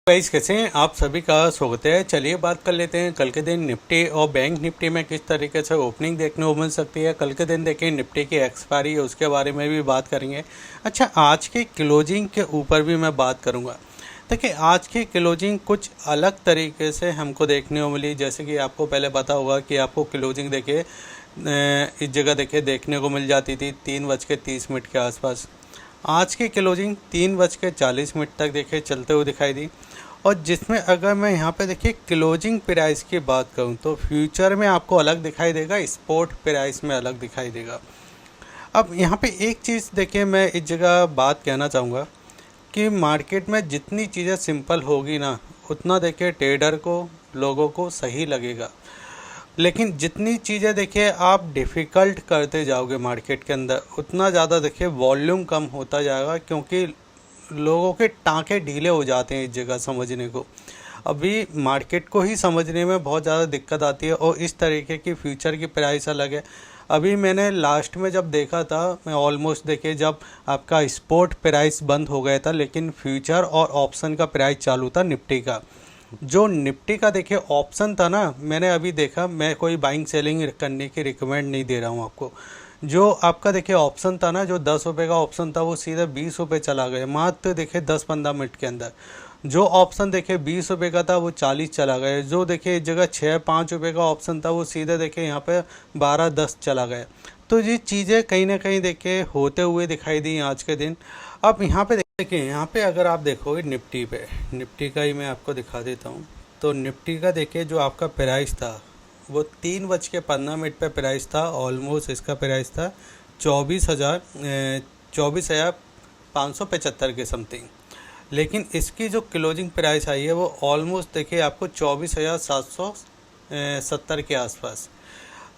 Guys, कैसे हैं आप सभी का स्वागत है। चलिए बात कर लेते हैं कल के दिन निफ्टी और बैंक निफ्टी में किस तरीके से ओपनिंग देखने को मिल सकती है। कल के दिन देखिए निफ्टी की एक्सपायरी है, उसके बारे में भी बात करेंगे। अच्छा, आज के क्लोजिंग के ऊपर भी मैं बात करूंगा। देखिए आज की क्लोजिंग कुछ अलग तरीके से हमको देखने को मिली। जैसे कि आपको पहले पता होगा कि आपको क्लोजिंग देखिए इस जगह देखिए देखने को मिल जाती थी 3:30 के आसपास। आज की क्लोजिंग 3:40 तक देखिए चलते हुए दिखाई दी। और जिसमें अगर मैं यहाँ पे देखिए क्लोजिंग प्राइस की बात करूँ तो फ्यूचर में आपको अलग दिखाई देगा, स्पॉट प्राइस में अलग दिखाई देगा। अब यहाँ पे एक चीज़ देखिए मैं इस जगह बात कहना चाहूँगा कि मार्केट में जितनी चीज़ें सिंपल होगी ना, उतना देखिए ट्रेडर को, लोगों को सही लगेगा। लेकिन जितनी चीज़ें देखिए आप डिफ़िकल्ट करते जाओगे मार्केट के अंदर, उतना ज़्यादा देखिए वॉल्यूम कम होता जाएगा, क्योंकि लोगों के टाँके ढीले हो जाते हैं इस जगह समझने को। अभी मार्केट को ही समझने में बहुत ज़्यादा दिक्कत आती है। और इस तरीके की फ्यूचर की प्राइस अलग है। अभी मैंने लास्ट में जब देखा था, मैं ऑलमोस्ट देखिए जब आपका स्पॉट प्राइस बंद हो गया था, लेकिन फ्यूचर और ऑप्शन का प्राइस चालू था निफ्टी का। जो निफ्टी का देखिए ऑप्शन था ना, मैंने अभी देखा, मैं कोई बाइंग सेलिंग करने की रिकमेंड नहीं दे रहा हूँ आपको। जो आपका देखिए ऑप्शन था ना, जो 10 रुपये का ऑप्शन था, वो सीधे 20 रुपये चला गया मात्र देखिए 10-15 मिनट के अंदर। जो ऑप्शन देखिए 20 रुपये का था वो 40 चला गया। जो देखिए इस जगह 6-5 रुपये का ऑप्शन था, वो सीधे देखिए यहाँ पे 12-10 चला गया। तो ये चीज़ें कहीं ना कहीं देखिए होते हुए दिखाई दी आज के दिन। अब यहाँ पे देखिए, यहाँ पे अगर आप देखोगे निफ्टी पे, निफ्टी का ही मैं आपको दिखा देता हूँ। तो निफ्टी का देखिए जो आपका प्राइस था वो 3:15 पे प्राइस था। ऑलमोस्ट इसका प्राइस था 24,575 के समथिंग। लेकिन इसकी जो क्लोजिंग प्राइस आई है वो ऑलमोस्ट देखिए आपको 24,770 के आसपास।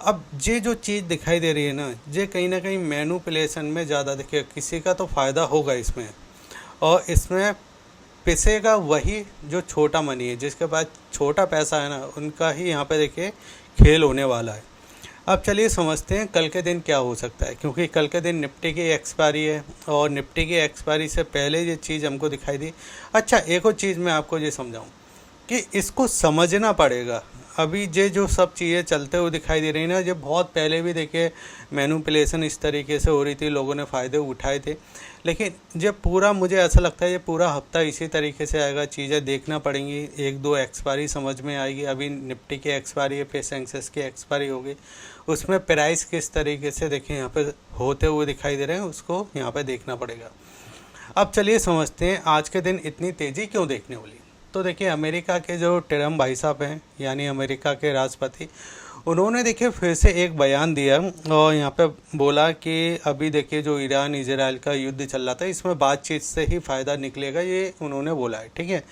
अब ये जो चीज़ दिखाई दे रही है ना, ये कहीं ना कहीं मैनिपुलेशन में ज़्यादा देखिए किसी का तो फ़ायदा होगा इसमें। और इसमें पिसेगा वही जो छोटा मनी है, जिसके पास छोटा पैसा है ना, उनका ही यहाँ पे देखिए खेल होने वाला है। अब चलिए समझते हैं कल के दिन क्या हो सकता है, क्योंकि कल के दिन निफ्टी की एक्सपायरी है और निफ्टी की एक्सपायरी से पहले ये चीज़ हमको दिखाई दी। अच्छा, एक और चीज़ मैं आपको ये समझाऊं कि इसको समझना पड़ेगा। अभी ये जो सब चीज़ें चलते हुए दिखाई दे रही हैं ना, ये बहुत पहले भी देखिए मैनिपुलेशन इस तरीके से हो रही थी, लोगों ने फ़ायदे उठाए थे। लेकिन ये पूरा, मुझे ऐसा लगता है ये पूरा हफ्ता इसी तरीके से आएगा। चीज़ें देखना पड़ेंगी, 1-2 एक्सपायरी समझ में आएगी। अभी निफ्टी की एक्सपायरी है, फिर सेंसेक्स की एक्सपायरी होगी, उसमें प्राइस किस तरीके से देखिए यहाँ पे होते हुए दिखाई दे रहे हैं, उसको यहाँ पे देखना पड़ेगा। अब चलिए समझते हैं आज के दिन इतनी तेज़ी क्यों देखने वाली। तो देखिए अमेरिका के जो ट्रम्प भाई साहब हैं, यानी अमेरिका के राष्ट्रपति, उन्होंने देखिए फिर से एक बयान दिया और यहाँ पे बोला कि अभी देखिए जो ईरान इजराइल का युद्ध चल रहा था, इसमें बातचीत से ही फ़ायदा निकलेगा, ये उन्होंने बोला है। ठीक है,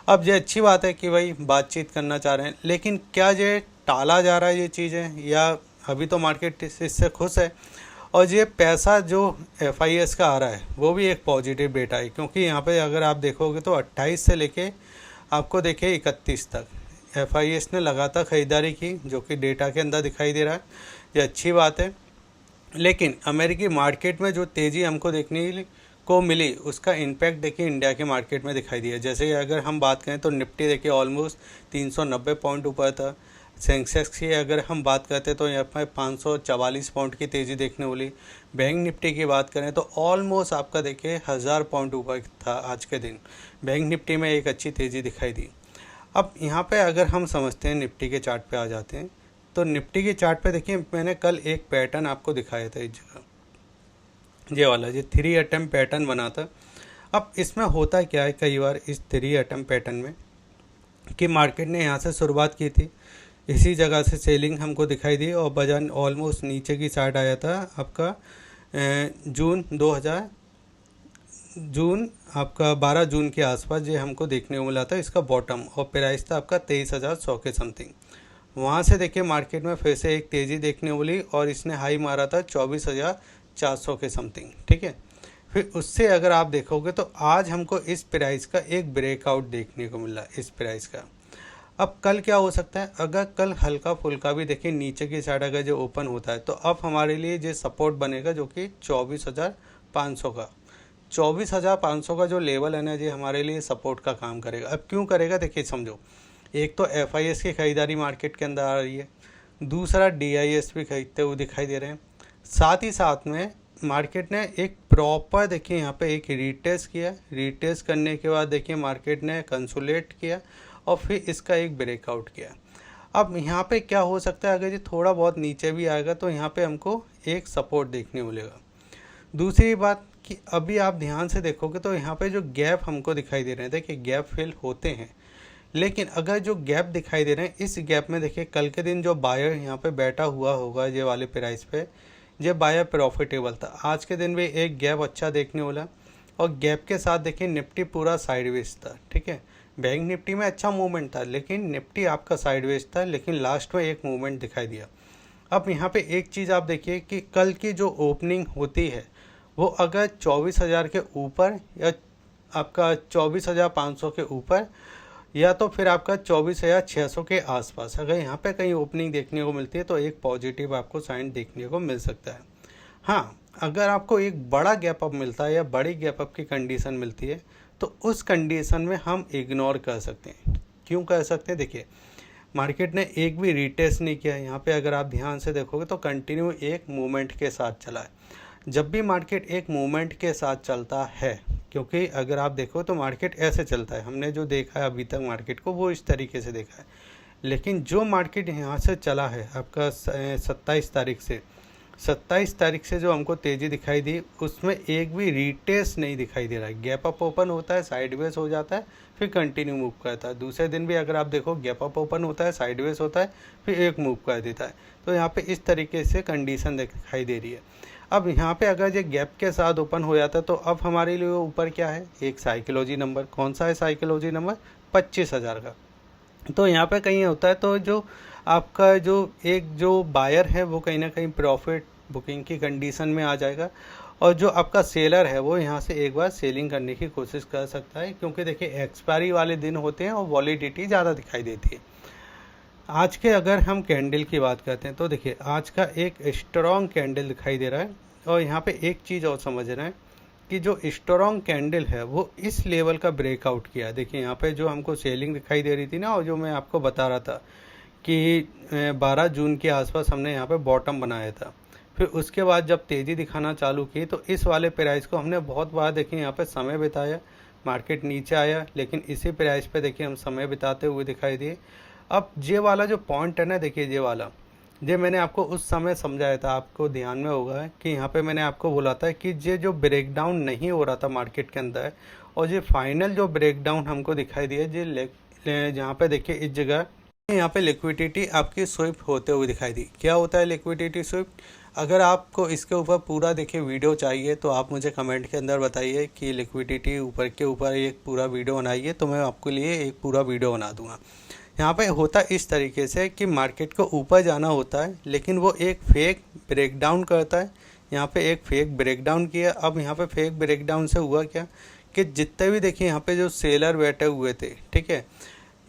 अब ये अच्छी बात है कि भाई बातचीत करना चाह रहे हैं, लेकिन क्या ये टाला जा रहा है ये चीज़ें, या अभी तो मार्केट इससे खुश है। और ये पैसा जो FIS का आ रहा है वो भी एक पॉजिटिव डेटा है, क्योंकि यहाँ पे अगर आप देखोगे तो 28 से लेके आपको देखिए 31 तक FIS ने लगातार ख़रीदारी की, जो कि डेटा के अंदर दिखाई दे रहा है। ये अच्छी बात है। लेकिन अमेरिकी मार्केट में जो तेज़ी हमको देखने को मिली, उसका इम्पैक्ट देखिए इंडिया के मार्केट में दिखाई दिया। जैसे अगर हम बात करें तो निफ्टी देखिए ऑलमोस्ट 390 पॉइंट ऊपर था। सेंसेक्स की अगर हम बात करते तो यहाँ पर 544 पॉइंट की तेज़ी देखने वाली। बैंक निफ्टी की बात करें तो ऑलमोस्ट आपका देखिए 1000 पॉइंट ऊपर था आज के दिन। बैंक निफ्टी में एक अच्छी तेज़ी दिखाई दी। अब यहाँ पे अगर हम समझते हैं, निफ्टी के चार्ट पे आ जाते हैं, तो निफ्टी के चार्ट पे देखिए मैंने कल एक पैटर्न आपको दिखाया था इस जगह, ये वाला, ये 3 अटेम्प्ट पैटर्न बना था। अब इसमें होता क्या है कई बार इस 3 अटेम्प्ट पैटर्न में कि मार्केट ने यहाँ से शुरुआत की थी, इसी जगह से सेलिंग हमको दिखाई दी और वजन ऑलमोस्ट नीचे की साइड आया था आपका जून आपका 12 जून के आसपास ये हमको देखने को मिला था इसका बॉटम, और प्राइस था आपका 23,100 के समथिंग। वहाँ से देखिए मार्केट में फिर से एक तेज़ी देखने को मिली और इसने हाई मारा था 24,400 के समथिंग। ठीक है, फिर उससे अगर आप देखोगे तो आज हमको इस प्राइस का एक ब्रेकआउट देखने को मिला इस प्राइस का। अब कल क्या हो सकता है, अगर कल हल्का फुल्का भी देखिए नीचे की साइड अगर जो ओपन होता है, तो अब हमारे लिए जो सपोर्ट बनेगा जो कि 24,500 का। 24,500 का जो लेवल है ना जी हमारे लिए सपोर्ट का काम करेगा। अब क्यों करेगा देखिए समझो, एक तो FIS की खरीदारी मार्केट के अंदर आ रही है, दूसरा DIS भी खरीदते हुए दिखाई दे रहे हैं, साथ ही साथ में मार्केट ने एक प्रॉपर देखिए यहाँ पे एक रीटेस्ट किया, रीटेस्ट करने के बाद देखिए मार्केट ने कंसोलिडेट किया और फिर इसका एक ब्रेकआउट किया। अब यहाँ पे क्या हो सकता है, अगर ये थोड़ा बहुत नीचे भी आएगा तो यहाँ पे हमको एक सपोर्ट देखने को मिलेगा। दूसरी बात कि अभी आप ध्यान से देखोगे तो यहाँ पे जो गैप हमको दिखाई दे रहे हैं, देखिए गैप फिल होते हैं, लेकिन अगर जो गैप दिखाई दे रहे हैं इस गैप में देखिए कल के दिन जो बायर यहाँ पे बैठा हुआ होगा ये वाले प्राइस पे, ये बायर प्रॉफिटेबल था। आज के दिन भी एक गैप अच्छा देखने वाला और गैप के साथ देखिए निफ्टी पूरा साइडवेज था, ठीक है। बैंक निफ्टी में अच्छा मूवमेंट था लेकिन निफ्टी आपका साइडवेज था, लेकिन लास्ट में एक मूवमेंट दिखाई दिया। अब यहाँ पे एक चीज़ आप देखिए कि कल की जो ओपनिंग होती है वो अगर 24,000 के ऊपर या आपका 24,500 के ऊपर या तो फिर आपका 24,600 के आसपास अगर यहाँ पे कहीं ओपनिंग देखने को मिलती है तो एक पॉजिटिव आपको साइन देखने को मिल सकता है। हाँ, अगर आपको एक बड़ा गैप अप मिलता है या बड़ी गैप अप की कंडीशन मिलती है तो उस कंडीशन में हम इग्नोर कर सकते हैं। क्यों कर सकते हैं, देखिए मार्केट ने एक भी रीटेस्ट नहीं किया यहाँ पे, अगर आप ध्यान से देखोगे तो कंटिन्यू एक मूवमेंट के साथ चला है। जब भी मार्केट एक मूवमेंट के साथ चलता है, क्योंकि अगर आप देखो तो मार्केट ऐसे चलता है, हमने जो देखा है अभी तक मार्केट को वो इस तरीके से देखा है, लेकिन जो मार्केट यहाँ से चला है आपका 27 तारीख से जो हमको तेज़ी दिखाई दी उसमें एक भी रीटेस्ट नहीं दिखाई दे रहा है। गैप अप ओपन होता है, साइडवेज हो जाता है, फिर कंटिन्यू मूव करता है। दूसरे दिन भी अगर आप देखो गैप अप ओपन होता है, साइडवेज होता है, फिर एक मूव कर देता है। तो यहाँ पे इस तरीके से कंडीशन दिखाई दे रही है। अब यहाँ पे अगर ये गैप के साथ ओपन हो जाता है तो अब हमारे लिए ऊपर क्या है, एक साइकोलॉजी नंबर, कौन सा है साइकोलॉजी नंबर 25,000 का। तो यहाँ पे कहीं होता है तो जो आपका जो बायर है वो कहीं ना कहीं प्रॉफिट बुकिंग की कंडीशन में आ जाएगा और जो आपका सेलर है वो यहाँ से एक बार सेलिंग करने की कोशिश कर सकता है, क्योंकि देखिए एक्सपायरी वाले दिन होते हैं और वॉलिडिटी ज़्यादा दिखाई देती है। आज के अगर हम कैंडल की बात करते हैं तो देखिए आज का एक स्ट्रॉन्ग कैंडल दिखाई दे रहा है और यहाँ पे एक चीज़ और समझ रहे हैं कि जो स्ट्रॉन्ग कैंडल है वो इस लेवल का ब्रेकआउट किया। देखिए यहाँ पे जो हमको सेलिंग दिखाई दे रही थी ना, और जो मैं आपको बता रहा था कि 12 जून के आसपास हमने यहाँ पे बॉटम बनाया था, फिर उसके बाद जब तेज़ी दिखाना चालू की तो इस वाले प्राइस को हमने बहुत बार देखिए यहाँ पे समय बिताया, मार्केट नीचे आया लेकिन इसी प्राइस पे देखिए हम समय बिताते हुए दिखाई दिए। अब ये वाला जो पॉइंट है ना, देखिए ये मैंने आपको उस समय समझाया था, आपको ध्यान में होगा कि यहाँ पे मैंने आपको बोला था कि ये जो ब्रेकडाउन नहीं हो रहा था मार्केट के अंदर और ये फाइनल जो ब्रेकडाउन हमको दिखाई दिया ये जहाँ पे देखिए इस जगह यहाँ पे लिक्विडिटी आपकी स्विप होते हुए दिखाई दी। क्या होता है लिक्विडिटी स्विप? अगर आपको इसके ऊपर पूरा देखिए वीडियो चाहिए तो आप मुझे कमेंट के अंदर बताइए कि लिक्विडिटी ऊपर के ऊपर एक पूरा वीडियो बनाइए, तो मैं आपके लिए एक पूरा वीडियो बना दूंगा। यहाँ पे होता इस तरीके से कि मार्केट को ऊपर जाना होता है लेकिन वो एक फेक ब्रेकडाउन करता है। यहाँ पे एक फेक ब्रेकडाउन किया। अब यहाँ पे फेक ब्रेकडाउन से हुआ क्या कि जितने भी देखिए यहाँ पे जो सेलर बैठे हुए थे, ठीक है,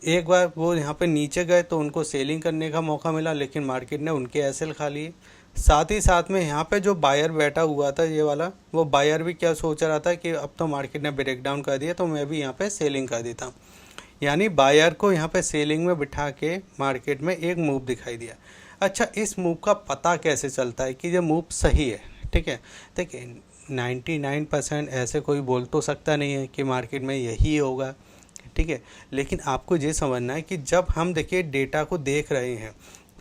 एक बार वो यहाँ पे नीचे गए तो उनको सेलिंग करने का मौका मिला लेकिन मार्केट ने उनके एसएल खा लिए। साथ ही साथ में यहाँ पे जो बायर बैठा हुआ था ये वाला, वो बायर भी क्या सोच रहा था कि अब तो मार्केट ने ब्रेकडाउन कर दिया तो मैं भी यहाँ पे सेलिंग कर देता हूँ। यानी बायर को यहाँ पे सेलिंग में बिठा के मार्केट में एक मूव दिखाई दिया। अच्छा, इस मूव का पता कैसे चलता है कि ये मूव सही है? ठीक है, देखिए 99% ऐसे कोई बोल तो सकता नहीं है कि मार्केट में यही होगा, ठीक है, लेकिन आपको ये समझना है कि जब हम देखिए डेटा को देख रहे हैं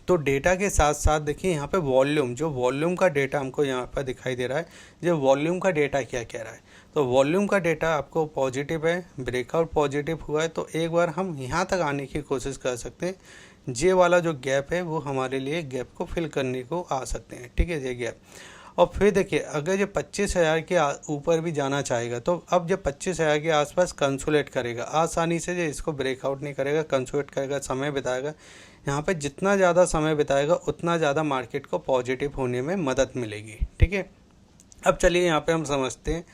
तो डेटा के साथ साथ देखिए यहाँ पे वॉल्यूम, जो वॉल्यूम का डेटा हमको यहाँ पर दिखाई दे रहा है, जो वॉल्यूम का डेटा क्या कह रहा है, तो वॉल्यूम का डेटा आपको पॉजिटिव है, ब्रेकआउट पॉजिटिव हुआ है, तो एक बार हम यहाँ तक आने की कोशिश कर सकते हैं। ये वाला जो गैप है वो हमारे लिए गैप को फिल करने को आ सकते हैं, ठीक है, ये गैप। और फिर देखिए अगर ये 25,000 के ऊपर भी जाना चाहेगा तो अब जब 25,000 के आसपास कंसोलिडेट करेगा, आसानी से ये इसको ब्रेकआउट नहीं करेगा, कंसोलिडेट करेगा, समय बिताएगा। यहाँ पे जितना ज़्यादा समय बिताएगा उतना ज़्यादा मार्केट को पॉजिटिव होने में मदद मिलेगी, ठीक है। अब चलिए यहाँ पे हम समझते हैं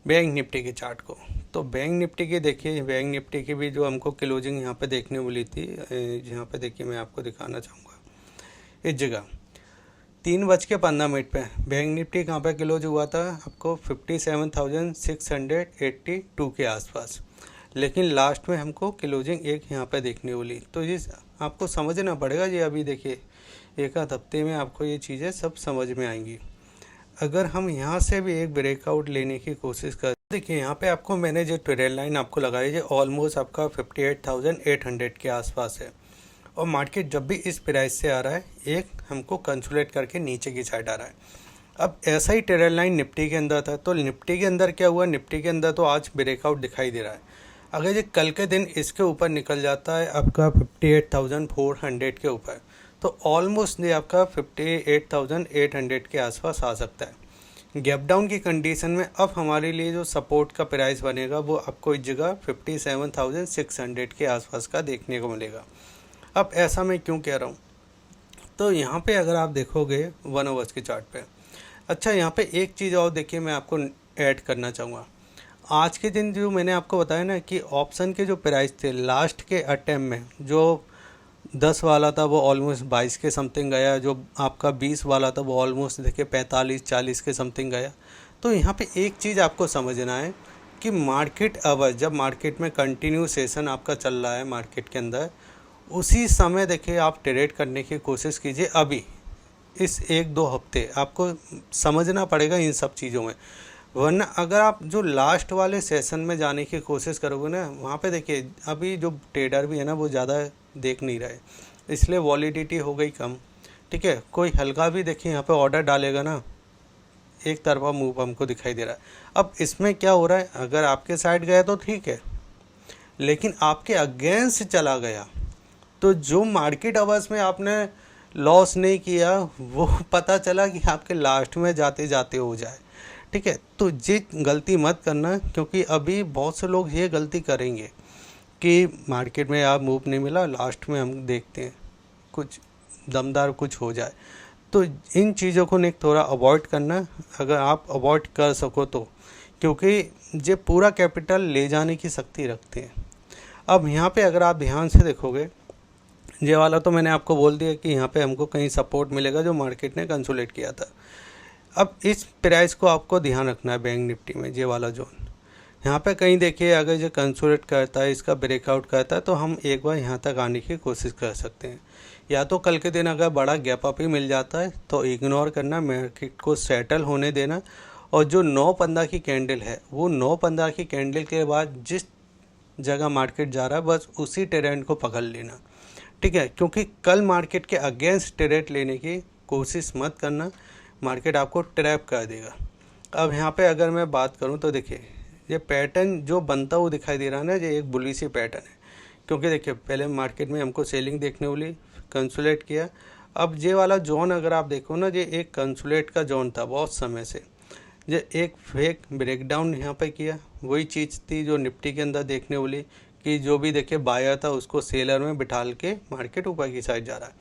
बैंक निफ्टी के चार्ट को। तो बैंक निफ्टी की देखिए, बैंक निफ्टी की भी जो हमको क्लोजिंग यहाँ पे देखने मिली थी, यहाँ पे देखिए मैं आपको दिखाना चाहूँगा इस जगह। 3:15 पे बैंक निफ्टी कहाँ पे क्लोज हुआ था आपको 57,682 के आसपास, लेकिन लास्ट में हमको क्लोजिंग एक यहाँ पे देखने मिली। तो ये आपको समझना पड़ेगा। ये अभी देखिए एक आध हफ्ते में आपको ये चीज़ें सब समझ में आएंगी। अगर हम यहाँ से भी एक ब्रेकआउट लेने की कोशिश करें, देखिए यहाँ पे आपको मैंने जो ट्रेड लाइन आपको लगाई है ऑलमोस्ट आपका 58,800 के आसपास है, और मार्केट जब भी इस प्राइस से आ रहा है एक हमको कंसोलिडेट करके नीचे की साइड आ रहा है। अब ऐसा ही ट्रेड लाइन निफ्टी के अंदर था, तो निफ्टी के अंदर क्या हुआ, निफ्टी के अंदर तो आज ब्रेकआउट दिखाई दे रहा है। अगर ये कल के दिन इसके ऊपर निकल जाता है आपका 58,400 के ऊपर, तो ऑलमोस्ट ये आपका 58,800 के आसपास आ सकता है। गैप डाउन की कंडीशन में अब हमारे लिए जो सपोर्ट का प्राइस बनेगा वो आपको इस जगह 57,600 के आसपास का देखने को मिलेगा। अब ऐसा मैं क्यों कह रहा हूँ, तो यहाँ पे अगर आप देखोगे 1 आवर्स के चार्ट पे, अच्छा यहाँ पे एक चीज़ और देखिए मैं आपको ऐड करना चाहूँगा। आज के दिन जो मैंने आपको बताया ना कि ऑप्शन के जो प्राइस थे लास्ट के अटेम्प्ट में, जो 10 वाला था वो ऑलमोस्ट 22 के समथिंग गया, जो आपका 20 वाला था वो ऑलमोस्ट देखिए 45-40 के समथिंग गया। तो यहाँ पे एक चीज़ आपको समझना है कि मार्केट अवर जब मार्केट में कंटिन्यू सेशन आपका चल रहा है मार्केट के अंदर, उसी समय देखिए आप ट्रेड करने की कोशिश कीजिए। अभी इस 1-2 हफ्ते आपको समझना पड़ेगा इन सब चीज़ों में, वरना अगर आप जो लास्ट वाले सेशन में जाने की कोशिश करोगे ना, वहाँ पे देखिए अभी जो ट्रेडर भी है ना वो ज़्यादा देख नहीं रहे, इसलिए वॉलिडिटी हो गई कम। ठीक है, कोई हल्का भी देखिए यहाँ पे ऑर्डर डालेगा ना, एक तरफा मूव हमको दिखाई दे रहा है। अब इसमें क्या हो रहा है, अगर आपके साइड गया तो ठीक है, लेकिन आपके अगेंस्ट चला गया तो जो मार्केट आवर्स में आपने लॉस नहीं किया वो पता चला कि आपके लास्ट में जाते जाते हो जाए। ठीक है, तो ये गलती मत करना, क्योंकि अभी बहुत से लोग ये गलती करेंगे कि मार्केट में आप मूव नहीं मिला, लास्ट में हम देखते हैं कुछ दमदार कुछ हो जाए। तो इन चीज़ों को एक थोड़ा अवॉइड करना, अगर आप अवॉइड कर सको तो, क्योंकि ये पूरा कैपिटल ले जाने की शक्ति रखते हैं। अब यहाँ पे अगर आप ध्यान से देखोगे, ये वाला तो मैंने आपको बोल दिया कि यहाँ पे हमको कहीं सपोर्ट मिलेगा जो मार्केट ने कंसोलिडेट किया था। अब इस प्राइस को आपको ध्यान रखना है बैंक निफ्टी में, ये वाला जोन यहाँ पे कहीं देखिए अगर ये कंसोलिडेट करता है, इसका ब्रेकआउट करता है, तो हम एक बार यहाँ तक आने की कोशिश कर सकते हैं। या तो कल के दिन अगर बड़ा गैप अप ही मिल जाता है तो इग्नोर करना, मार्केट को सेटल होने देना, और जो 9-15 की कैंडल है वो 9-15 की कैंडल के बाद जिस जगह मार्केट जा रहा है बस उसी ट्रेंड को पकड़ लेना। ठीक है, क्योंकि कल मार्केट के अगेंस्ट ट्रेड लेने की कोशिश मत करना, मार्केट आपको ट्रैप कर देगा। अब यहाँ पे अगर मैं बात करूँ तो देखिए ये पैटर्न जो बनता हुआ दिखाई दे रहा है ना, ये एक बुलिश पैटर्न है, क्योंकि देखिए पहले मार्केट में हमको सेलिंग देखने वाली, कंसोलिडेट किया। अब ये वाला जोन अगर आप देखो ना, ये एक कंसोलिडेट का जोन था बहुत समय से, ये एक फेक ब्रेकडाउन यहाँ पे किया। वही चीज़ थी जो निफ्टी के अंदर देखने वाली कि जो भी देखिए बायर था उसको सेलर में बिठाल के मार्केट ऊपर की साइड जा रहा है।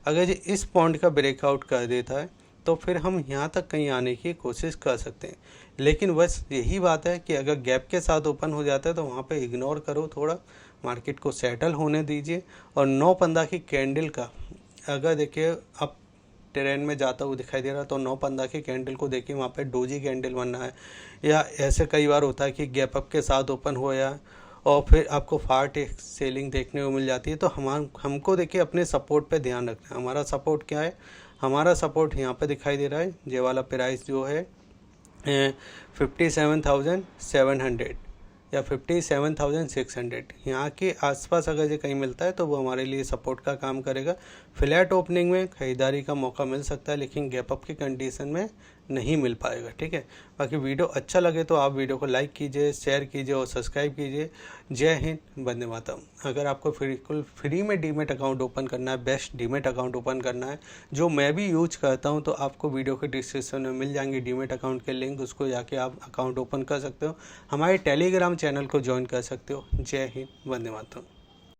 अगर ये इस पॉइंट का ब्रेकआउट कर देता है तो फिर हम यहाँ तक कहीं आने की कोशिश कर सकते हैं, लेकिन बस यही बात है कि अगर गैप के साथ ओपन हो जाता है तो वहाँ पे इग्नोर करो, थोड़ा मार्केट को सेटल होने दीजिए। और 9-15 की कैंडल का अगर देखिए अब ट्रेंड में जाता हुआ दिखाई दे रहा है तो 9-15 की कैंडल को देखिए, वहाँ पे डोजी कैंडल बनना है, या ऐसे कई बार होता है कि गैप अप के साथ ओपन हुआ और फिर आपको फाट एक सेलिंग देखने को मिल जाती है। तो हमको देखिए अपने सपोर्ट पे ध्यान रखना है। हमारा सपोर्ट क्या है, हमारा सपोर्ट यहाँ पे दिखाई दे रहा है, ये वाला प्राइस जो है 57,700 या 57,600, यहाँ के आसपास अगर ये कहीं मिलता है तो वो हमारे लिए सपोर्ट का काम करेगा। फ्लैट ओपनिंग में खरीदारी का मौका मिल सकता है, लेकिन गैप अप की कंडीशन में नहीं मिल पाएगा। ठीक है, बाकी वीडियो अच्छा लगे तो आप वीडियो को लाइक कीजिए, शेयर कीजिए और सब्सक्राइब कीजिए। जय हिंद, वंदे मातरम। अगर आपको बिल्कुल फ्री में डीमेट अकाउंट ओपन करना है, बेस्ट डीमेट अकाउंट ओपन करना है जो मैं भी यूज करता हूं, तो आपको वीडियो के डिस्क्रिप्शन में मिल जाएंगे डीमेट अकाउंट के लिंक, उसको जाके आप अकाउंट ओपन कर सकते हो। हमारे टेलीग्राम चैनल को ज्वाइन कर सकते हो। जय हिंद, वंदे मातरम।